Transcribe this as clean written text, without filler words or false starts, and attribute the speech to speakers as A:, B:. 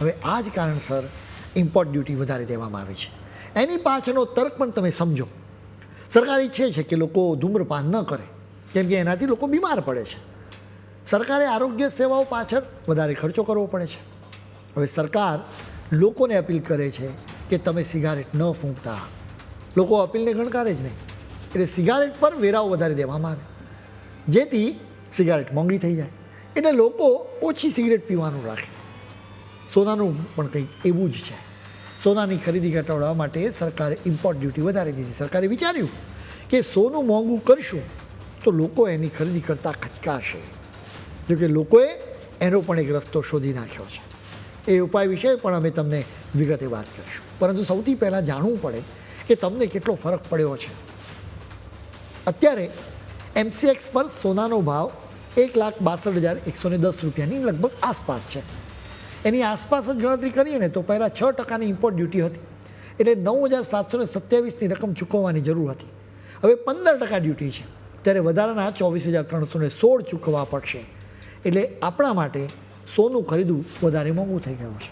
A: હવે આ જ કારણસર ઇમ્પોર્ટ ડ્યુટી વધારે દેવામાં આવે છે. એની પાછળનો તર્ક પણ તમે સમજો. સરકાર ઈચ્છે છે કે લોકો ધૂમ્રપાન ન કરે, કેમ કે એનાથી લોકો બીમાર પડે છે. સરકારે આરોગ્ય સેવાઓ પાછળ વધારે ખર્ચો કરવો પડે છે. હવે સરકાર લોકોને અપીલ કરે છે કે તમે સિગારેટ ન ફૂંકતા. લોકો અપીલને ગણકારે જ નહીં, એટલે સિગારેટ પર વેરાઓ વધારે દેવામાં આવે, જેથી સિગારેટ મોંઘી થઈ જાય, એટલે લોકો ઓછી સિગરેટ પીવાનું રાખે. સોનાનું પણ કંઈક એવું જ છે. સોનાની ખરીદી ઘટાડવા માટે સરકારે ઇમ્પોર્ટ ડ્યુટી વધારી દીધી. સરકારે વિચાર્યું કે સોનું મોંઘું કરશું તો લોકો એની ખરીદી કરતાં ખચકાશે. જોકે લોકોએ એનો પણ એક રસ્તો શોધી નાખ્યો છે. એ ઉપાય વિશે પણ અમે તમને વિગતે વાત કરીશું, પરંતુ સૌથી પહેલાં જાણવું પડે કે તમને કેટલો ફરક પડ્યો છે. અત્યારે MCX પર સોનાનો ભાવ 1,62,110 રૂપિયાની લગભગ આસપાસ છે. એની આસપાસ જ ગણતરી કરીએ ને તો પહેલાં 6% ઇમ્પોર્ટ ડ્યુટી હતી, એટલે 9,727ની રકમ ચૂકવવાની જરૂર હતી. હવે 15% ડ્યુટી છે, ત્યારે વધારાના 24,316 ચૂકવવા પડશે. એટલે આપણા માટે સોનું ખરીદવું વધારે મોંઘું થઈ ગયું છે.